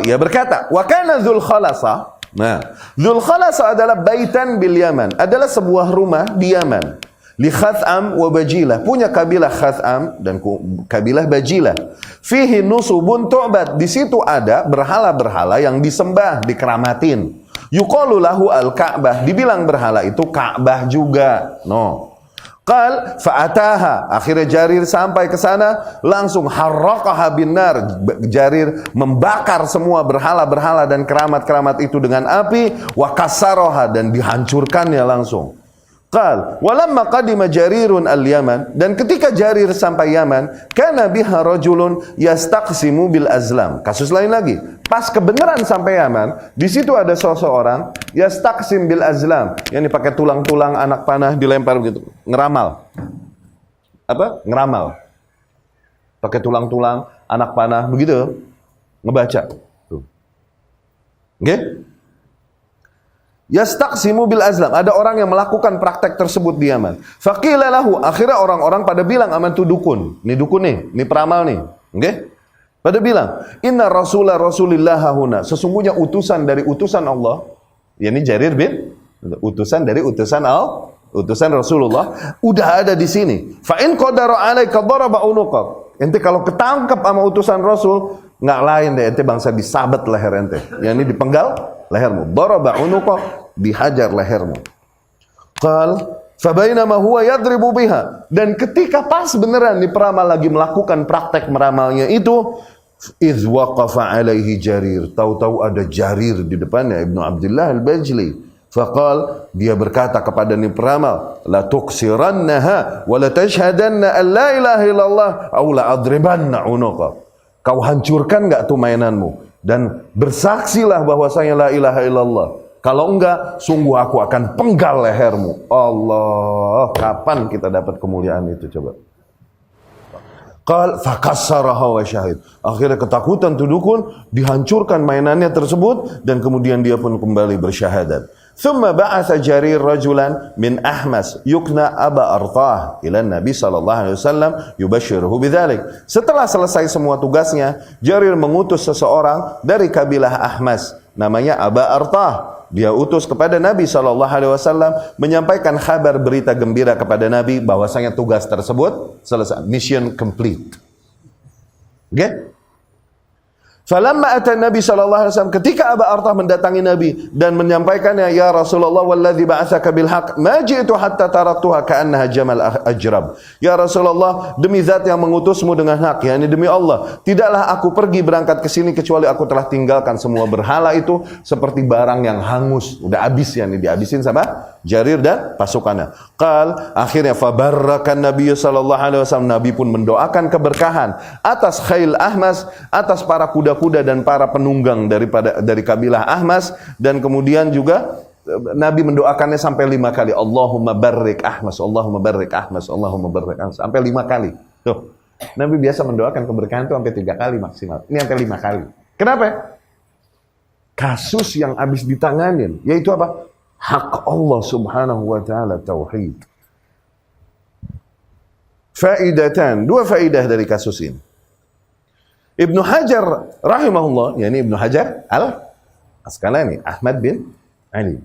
Ia berkata, wa kana dzul khalasah. Nah, dzul khalasah adalah baitan bil Yaman, adalah sebuah rumah di Yaman. Li Khath'am wa Bajilah, punya kabilah Khath'am dan kabilah Bajilah. Fihi nusubun tu'bad, di situ ada berhala-berhala yang disembah, dikeramatin. Yuqalu lahu al-Ka'bah, dibilang berhala itu Ka'bah juga. No. Qal fa'ataha, akhirnya Jarir sampai ke sana, langsung harraqaha binnar. Jarir membakar semua berhala-berhala dan keramat-keramat itu dengan api, wa kassaraha, dan dihancurkannya langsung. Qal walamma qadima Jarirun al-Yaman, dan ketika Jarir sampai Yaman, kana biha rajulun yastaqsimu bil azlam. Kasus lain lagi, pas kebenaran sampai Yaman, di situ ada seseorang yastaqsim bil azlam, yang pakai tulang-tulang anak panah dilempar begitu, ngeramal. Apa? Ngeramal. Pakai tulang-tulang anak panah begitu, ngebaca. Tuh. Oke? Yastaqsimu bil azlam, ada orang yang melakukan praktek tersebut di Yaman. Faqila lahu, akhirnya orang-orang pada bilang, aman tu dukun. Ini dukun nih, ini peramal nih. Oke? Pada bilang, inna rasulillah huna, sesungguhnya utusan dari utusan Allah, yakni Jarir bin, utusan dari utusan utusan Rasulullah, udah ada di sini. Fa in qadara alaika daraba unuqak. Ente kalau ketangkep sama utusan Rasul, nggak lain deh, ente bangsa disabet leher ente, yakni dipenggal lehermu. Daraba unuqak, dihajar lehermu. Qal fabainama huwa yadribu biha, dan ketika pas beneran nih peramal lagi melakukan praktek meramalnya itu, iz waqafa alaihi Jarir, tahu-tahu ada Jarir di depannya, Ibnu Abdullah al-Bajli. Faqal, dia berkata kepada nih peramal, la tuksirannaha wa la tashhadanna an la ilaha illallah aw la adribanna unuqa. Kau hancurkan enggak tuh mainanmu, dan bersaksilah bahwasanya la ilaha illallah. Kalau enggak, sungguh aku akan penggal lehermu. Allah, kapan kita dapat kemuliaan itu coba? Qal fakassaraha wa syahid. Akhirnya ketakutan tuh dukun, dihancurkan mainannya tersebut, dan kemudian dia pun kembali bersyahadat. Thumma ba'atha Jarir rajulan min Ahmas yukna Aba Artah ila Nabi sallallahu alaihi wasallam yubashshiruhu bidzalik. Setelah selesai semua tugasnya, Jarir mengutus seseorang dari kabilah Ahmas namanya Aba Artah. Dia utus kepada Nabi sallallahu alaihi wasallam menyampaikan kabar berita gembira kepada Nabi bahwasanya tugas tersebut selesai, mission complete. Okay? Falamma ata Nabi sallallahu alaihi wasallam, ketika Aba Artah mendatangi Nabi dan menyampaikannya, ya Rasulullah walladzi ba'atsaka bil haqq ma ji'tu hatta taraktuha ka'annaha jamal ajrab. Ya Rasulullah, demi zat yang mengutusmu dengan hak, yakni demi Allah, tidaklah aku pergi berangkat ke sini kecuali aku telah tinggalkan semua berhala itu seperti barang yang hangus, udah habis, yakni dihabisin sama Jarir dan pasukannya. Qal, akhirnya fabarrakan Nabi sallallahu alaihi wasallam, Nabi pun mendoakan keberkahan atas Khail Ahmas, atas para kuda-kuda dan para penunggang dari kabilah Ahmas, dan kemudian juga Nabi mendoakannya sampai 5 kali. Allahumma barik Ahmas, Allahumma barik Ahmas, Allahumma barik Ahmas, sampai 5 kali. Tuh. Nabi biasa mendoakan keberkahan itu sampai 3 kali maksimal. Ini sampai 5 kali. Kenapa? Kasus yang habis ditanganin, yaitu apa? Hak Allah subhanahu wa ta'ala, tauhid. Faidatan, 2 faidah dari kasus ini. Ibnu Hajar rahimahullah, yakni Ibnu Hajar al-Asqalani, Ahmad bin Ali.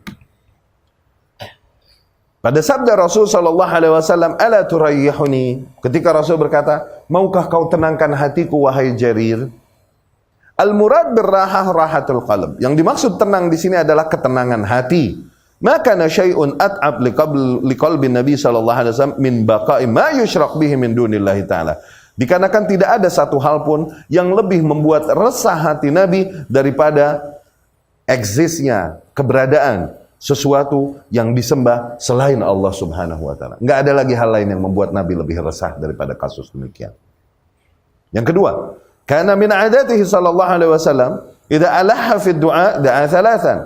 Pada sabda Rasul sallallahu alaihi wasallam, "Ala turayyihuni?" Ketika Rasul berkata, "Maukah kau tenangkan hatiku wahai Jarir?" Al-murad birrahah rahatul qalb. Yang dimaksud tenang di sini adalah ketenangan hati. Maka syai'un at'ab liqalbi Nabi sallallahu alaihi wasallam min baqa'i ma yushraq bihi min dunillahi ta'ala. Dikarenakan tidak ada satu hal pun yang lebih membuat resah hati Nabi daripada eksisnya, keberadaan sesuatu yang disembah selain Allah subhanahu wa ta'ala. Enggak ada lagi hal lain yang membuat Nabi lebih resah daripada kasus demikian. Yang kedua, karena min adatihi sallallahu alaihi wasallam idza alaha fi du'a da'a thalathan.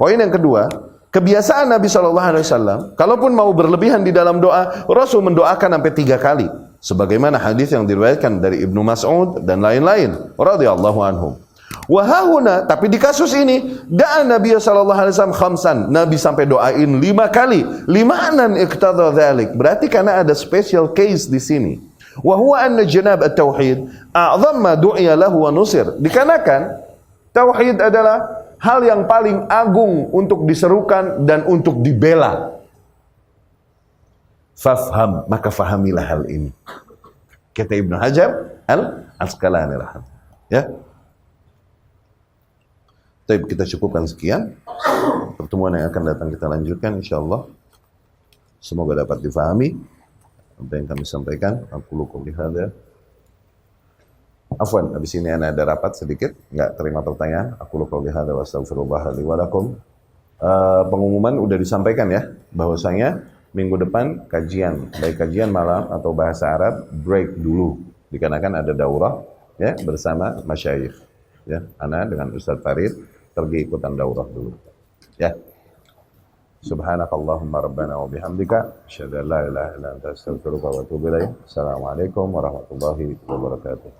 Poin yang kedua, kebiasaan Nabi sallallahu alaihi wasallam kalaupun mau berlebihan di dalam doa, Rasul mendoakan sampai 3 kali. Sebagaimana hadis yang diriwayatkan dari Ibnu Mas'ud dan lain-lain radhiyallahu anhum. Wa hahuna, tapi di kasus ini da'a Nabi sallallahu alaihi wasallam khamsan. Nabi sampai doain 5 kali. Limanan iqtadha dzalik. Berarti karena ada special case di sini. Wa huwa anna janab at-tauhid a'dham ma du'iya lahu wa nusir. Dikarenakan tauhid adalah hal yang paling agung untuk diserukan dan untuk dibela. Fafham, maka fahamilah hal ini. Kata Ibnu Hajar al-Asqalani rahimahullah. Ya. Baik, kita cukupkan sekian. Pertemuan yang akan datang kita lanjutkan insyaallah. Semoga dapat difahami apa yang kami sampaikan. Aku qouli hadza. Afwan, habis ini ada rapat sedikit, enggak terima pertanyaan. Aku qouli hadza wa astaghfirullah li wa lakum. Pengumuman udah disampaikan ya, bahwasanya minggu depan kajian, baik kajian malam atau bahasa Arab break dulu dikarenakan ada daurah ya bersama masyayikh. Ya, ana dengan Ustaz Farid pergi ikutan daurah dulu. Ya. Subhanakallahumma rabbana wa bihamdika asyhadu an la ilaha illa anta astaghfiruka wa atubu ilaik. Assalamualaikum warahmatullahi wabarakatuh.